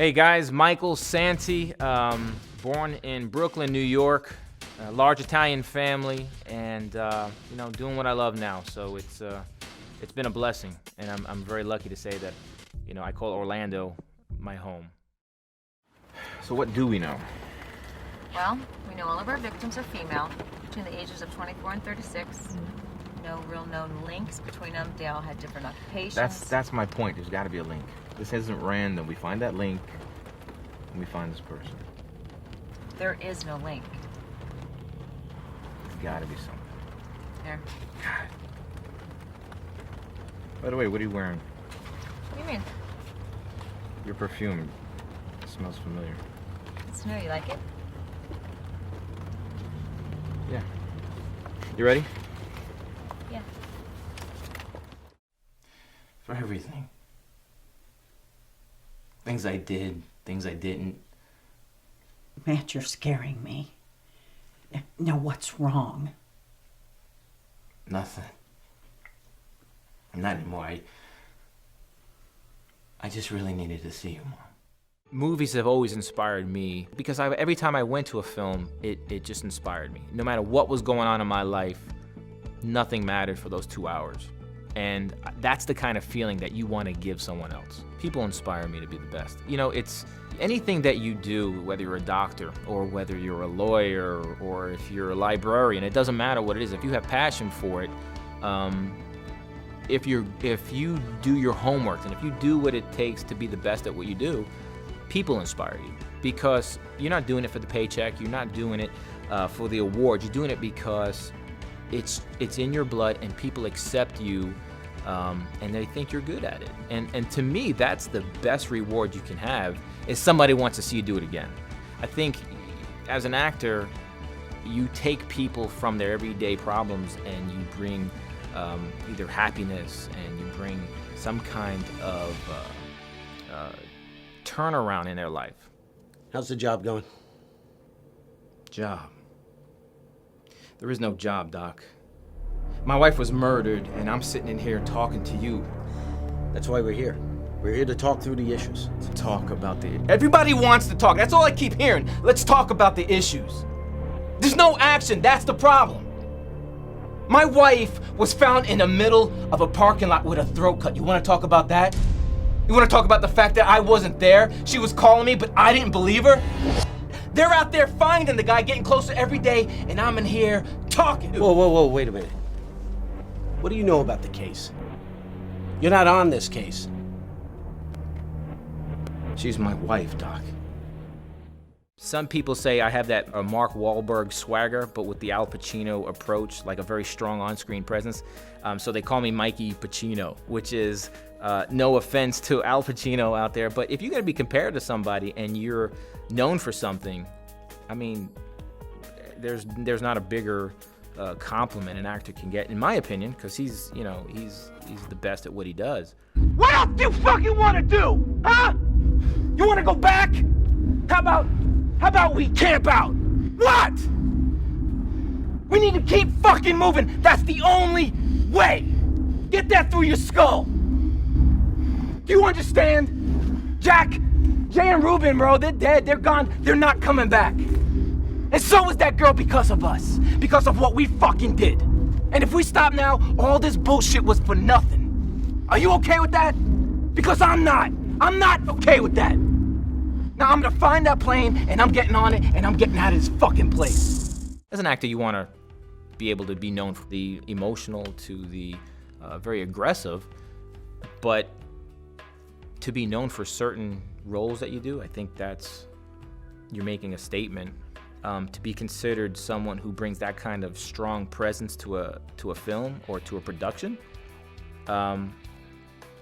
Hey guys, Michael Santi, born in Brooklyn, New York, a large Italian family, and doing what I love now. So it's been a blessing, and I'm very lucky to say that, I call Orlando my home. So what do we know? Well, we know all of our victims are female, between the ages of 24 and 36. No real known links between them. They all had different occupations. That's my point. There's got to be a link. This isn't random. We find that link, and we find this person. There is no link. There's got to be something. There. God. By the way, what are you wearing? What do you mean? Your perfume. It smells familiar. It's new. You like it? Yeah. You ready? Yeah. For everything. Things I did, things I didn't. Matt, you're scaring me. Now, what's wrong? Nothing. Not anymore. I just really needed to see you, Mom. Movies have always inspired me because every time I went to a film, it just inspired me. No matter what was going on in my life, nothing mattered for those 2 hours. And that's the kind of feeling that you want to give someone else. People inspire me to be the best. It's anything that you do, whether you're a doctor or whether you're a lawyer or if you're a librarian, it doesn't matter what it is. If you have passion for it, if you do your homework and if you do what it takes to be the best at what you do, people inspire you because you're not doing it for the paycheck. You're not doing it for the award. You're doing it because it's in your blood and people accept you and they think you're good at it. And to me, that's the best reward you can have is somebody wants to see you do it again. I think as an actor, you take people from their everyday problems and you bring either happiness and you bring some kind of turnaround in their life. How's the job going? Job. There is no job, Doc. My wife was murdered, and I'm sitting in here talking to you. That's why we're here. We're here to talk through the issues. To talk about Everybody wants to talk. That's all I keep hearing. Let's talk about the issues. There's no action. That's the problem. My wife was found in the middle of a parking lot with a throat cut. You want to talk about that? You want to talk about the fact that I wasn't there? She was calling me, but I didn't believe her? They're out there finding the guy, getting closer every day, and I'm in here talking. Whoa, wait a minute. What do you know about the case? You're not on this case. She's my wife, Doc. Some people say I have that Mark Wahlberg swagger, but with the Al Pacino approach, like a very strong on-screen presence. So they call me Mikey Pacino, which is no offense to Al Pacino out there, but if you're gonna be compared to somebody and you're known for something, I mean, there's not a bigger compliment an actor can get, in my opinion, because he's the best at what he does. What else do you fucking want to do, huh? You want to go back? How about we camp out? What? We need to keep fucking moving. That's the only way. Get that through your skull. Do you understand? Jack, Jay and Ruben, bro, they're dead, they're gone, they're not coming back. And so is that girl because of us, because of what we fucking did. And if we stop now, all this bullshit was for nothing. Are you okay with that? Because I'm not okay with that. Now I'm gonna find that plane, and I'm getting on it, and I'm getting out of this fucking place. As an actor, you want to be able to be known for the emotional to the very aggressive, but to be known for certain roles that you do, I think you're making a statement. To be considered someone who brings that kind of strong presence to a film or to a production, I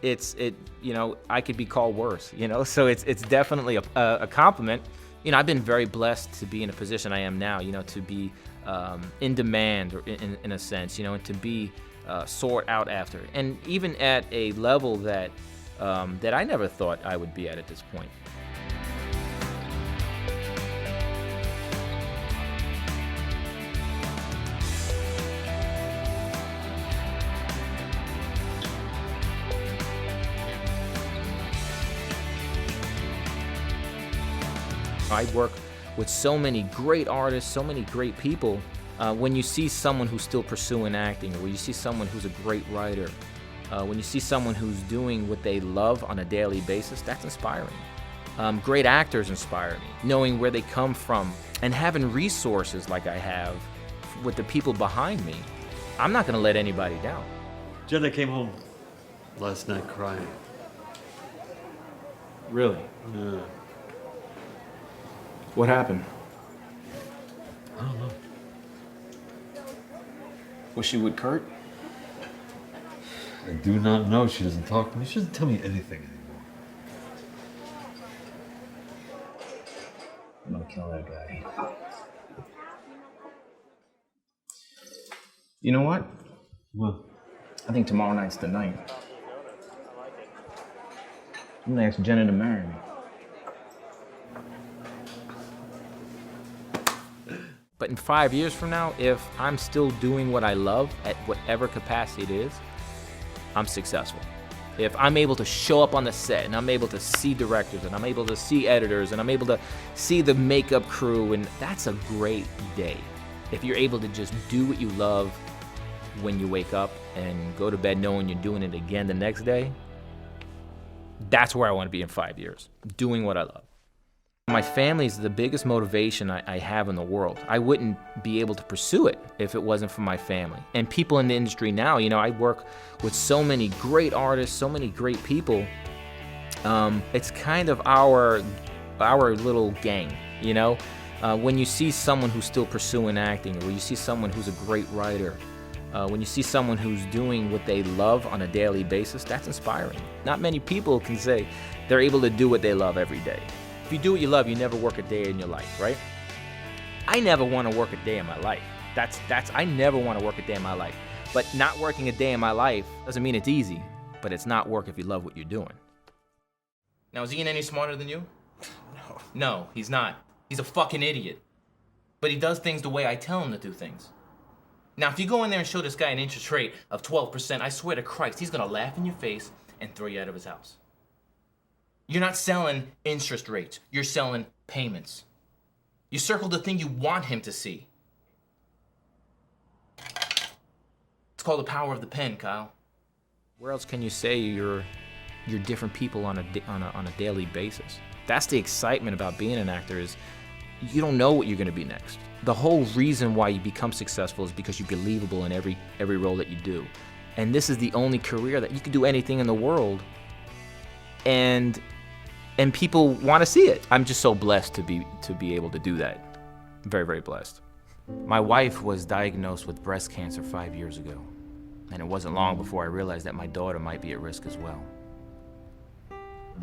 could be called worse, so it's definitely a compliment. I've been very blessed to be in a position I am now, to be in demand or in a sense, and to be sought out after, and even at a level that I never thought I would be at this point. I work with so many great artists, so many great people. When you see someone who's still pursuing acting, or when you see someone who's a great writer, when you see someone who's doing what they love on a daily basis, that's inspiring. Great actors inspire me, knowing where they come from and having resources like I have with the people behind me. I'm not gonna let anybody down. Jenna came home last night crying. Really? Yeah. What happened? I don't know. Was she with Kurt? I do not know. She doesn't talk to me. She doesn't tell me anything anymore. I'm gonna kill that guy. You know what? What? I think tomorrow night's the night. I'm gonna ask Jenna to marry me. But in 5 years from now, if I'm still doing what I love at whatever capacity it is, I'm successful. If I'm able to show up on the set and I'm able to see directors and I'm able to see editors and I'm able to see the makeup crew, and that's a great day. If you're able to just do what you love when you wake up and go to bed knowing you're doing it again the next day, that's where I want to be in 5 years, doing what I love. My family is the biggest motivation I have in the world. I wouldn't be able to pursue it if it wasn't for my family. And people in the industry now, you know, I work with so many great artists, so many great people. It's kind of our little gang, you know? When you see someone who's still pursuing acting, or you see someone who's a great writer, when you see someone who's doing what they love on a daily basis, that's inspiring. Not many people can say they're able to do what they love every day. If you do what you love, you never work a day in your life, right? I never want to work a day in my life. I never want to work a day in my life. But not working a day in my life doesn't mean it's easy, but it's not work if you love what you're doing. Now, is Ian any smarter than you? No. No, he's not. He's a fucking idiot. But he does things the way I tell him to do things. Now, if you go in there and show this guy an interest rate of 12%, I swear to Christ, he's gonna laugh in your face and throw you out of his house. You're not selling interest rates, you're selling payments. You circle the thing you want him to see. It's called the power of the pen, Kyle. Where else can you say you're different people on a daily basis? That's the excitement about being an actor, is you don't know what you're gonna be next. The whole reason why you become successful is because you're believable in every role that you do. And this is the only career that you can do anything in the world, and people want to see it. I'm just so blessed to be able to do that. Very, very blessed. My wife was diagnosed with breast cancer 5 years ago, and it wasn't long before I realized that my daughter might be at risk as well.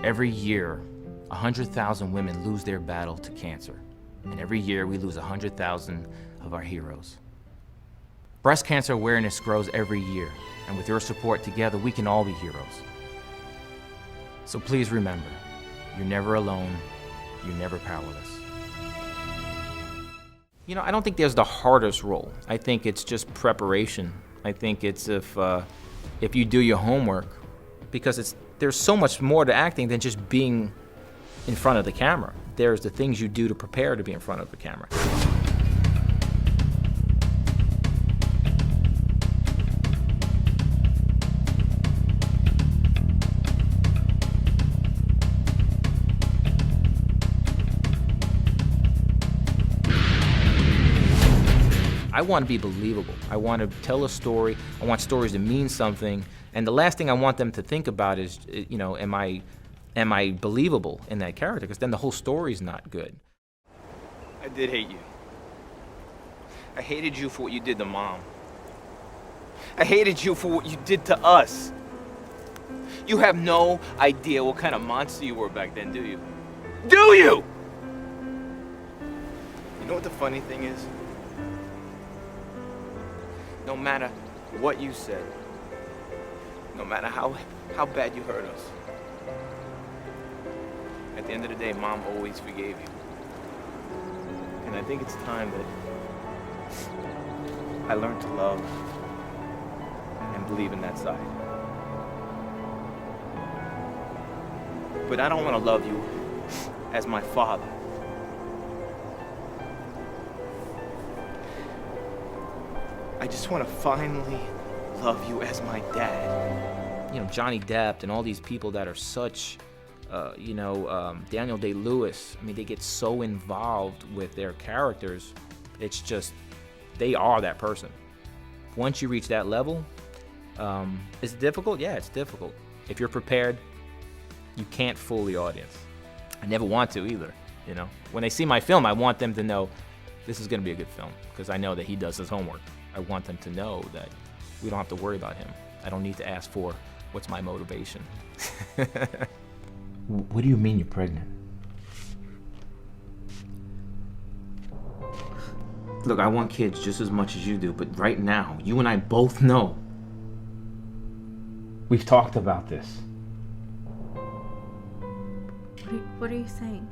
Every year, 100,000 women lose their battle to cancer, and every year we lose 100,000 of our heroes. Breast cancer awareness grows every year, and with your support together, we can all be heroes. So please remember, you're never alone, you're never powerless. You know, I don't think there's the hardest role. I think it's just preparation. I think it's if you do your homework, because there's so much more to acting than just being in front of the camera. There's the things you do to prepare to be in front of the camera. I want to be believable. I want to tell a story. I want stories to mean something. And the last thing I want them to think about is, you know, am I believable in that character? Because then the whole story's not good. I did hate you. I hated you for what you did to Mom. I hated you for what you did to us. You have no idea what kind of monster you were back then, do you? Do you? You know what the funny thing is? No matter what you said, no matter how bad you hurt us, at the end of the day, Mom always forgave you. And I think it's time that I learned to love and believe in that side. But I don't want to love you as my father. I just want to finally love you as my dad. You know, Johnny Depp and all these people that are such, Daniel Day-Lewis, I mean, they get so involved with their characters. It's just, they are that person. Once you reach that level, is it difficult? Yeah, it's difficult. If you're prepared, you can't fool the audience. I never want to either, you know. When they see my film, I want them to know this is going to be a good film because I know that he does his homework. I want them to know that we don't have to worry about him. I don't need to ask for what's my motivation. What do you mean you're pregnant? Look, I want kids just as much as you do, but right now, you and I both know. We've talked about this. What are you saying?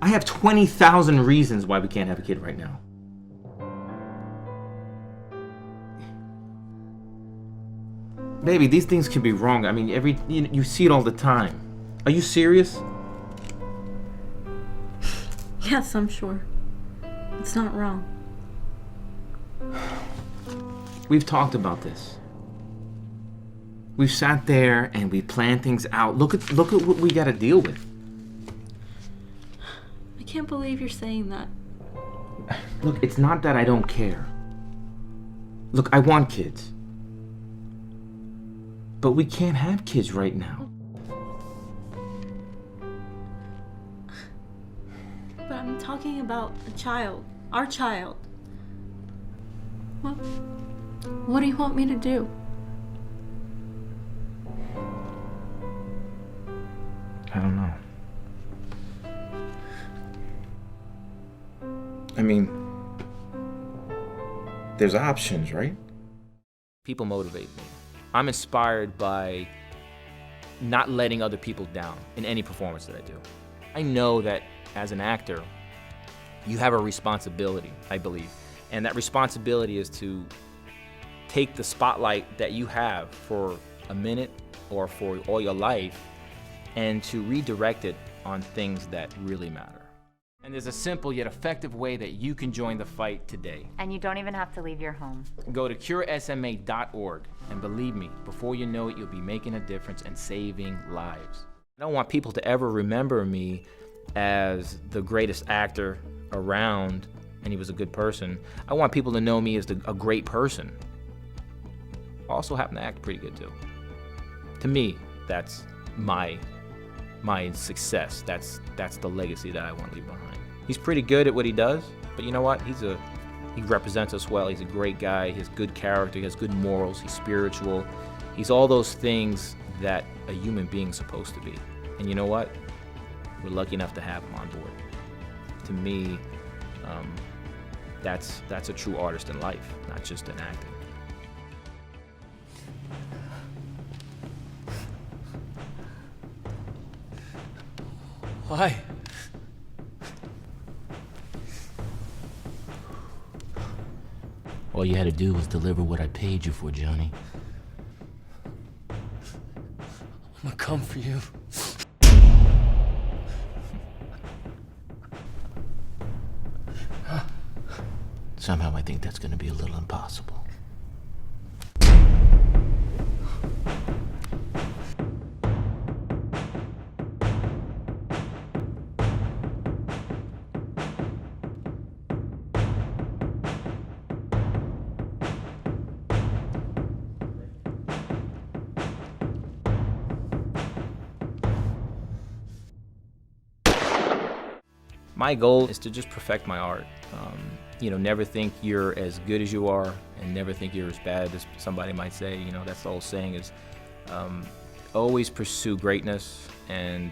I have 20,000 reasons why we can't have a kid right now. Baby, these things can be wrong. I mean, you see it all the time. Are you serious? Yes, I'm sure. It's not wrong. We've talked about this. We've sat there and we planned things out. Look at what we got to deal with. I can't believe you're saying that. Look, it's not that I don't care. Look, I want kids. But we can't have kids right now. But I'm talking about a child. Our child. What do you want me to do? I don't know. I mean, there's options, right? People motivate me. I'm inspired by not letting other people down in any performance that I do. I know that as an actor, you have a responsibility, I believe. And that responsibility is to take the spotlight that you have for a minute or for all your life and to redirect it on things that really matter. And there's a simple yet effective way that you can join the fight today. And you don't even have to leave your home. Go to curesma.org, and believe me, before you know it, you'll be making a difference and saving lives. I don't want people to ever remember me as the greatest actor around, and he was a good person. I want people to know me as a great person. I also happen to act pretty good too. To me, that's my success. That's the legacy that I want to leave behind. He's pretty good at what he does, but you know what? He represents us well. He's a great guy. He has good character. He has good morals. He's spiritual. He's all those things that a human being's supposed to be. And you know what? We're lucky enough to have him on board. To me, that's a true artist in life, not just in acting. Why? All you had to do was deliver what I paid you for, Johnny. I'm gonna come for you. Somehow I think that's gonna be a little impossible. My goal is to just perfect my art. Never think you're as good as you are, and never think you're as bad as somebody might say. That's the whole saying is always pursue greatness, and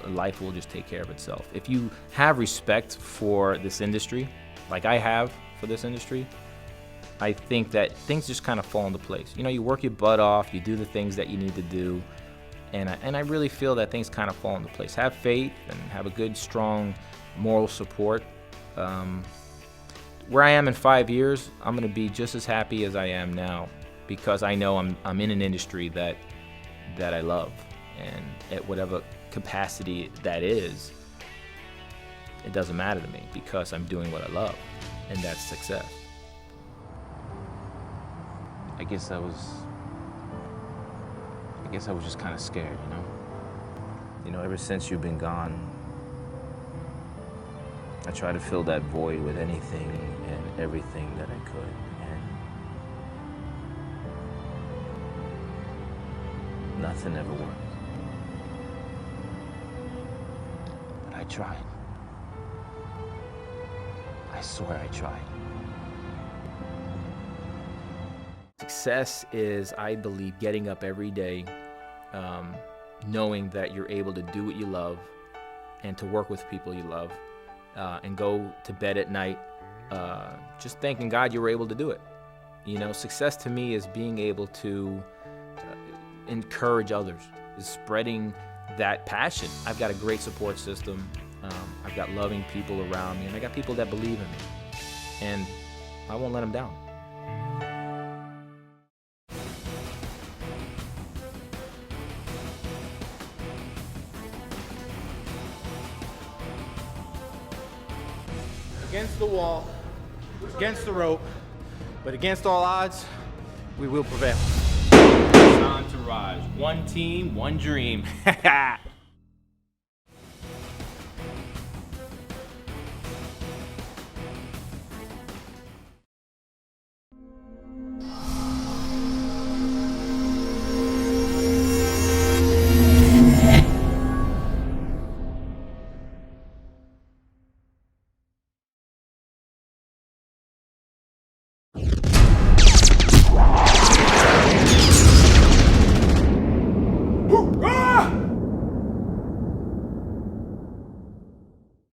life will just take care of itself. If you have respect for this industry, like I have for this industry, I think that things just kind of fall into place. You work your butt off, you do the things that you need to do, and I really feel that things kind of fall into place. Have faith and have a good, strong moral support. Where I am in 5 years, I'm going to be just as happy as I am now, because I know I'm in an industry that I love, and at whatever capacity that is, it doesn't matter to me because I'm doing what I love. and that's success. I guess I was just kind of scared, you know? You know, ever since you've been gone, I tried to fill that void with anything and everything that I could, and nothing ever worked. But I tried. I swear I tried. Success is, I believe, getting up every day, knowing that you're able to do what you love and to work with people you love, and go to bed at night just thanking God you were able to do it. You know, success to me is being able to encourage others, is spreading that passion. I've got a great support system. I've got loving people around me, and I got people that believe in me, and I won't let them down. Against the wall, against the rope, but against all odds, we will prevail. Entourage, one team, one dream.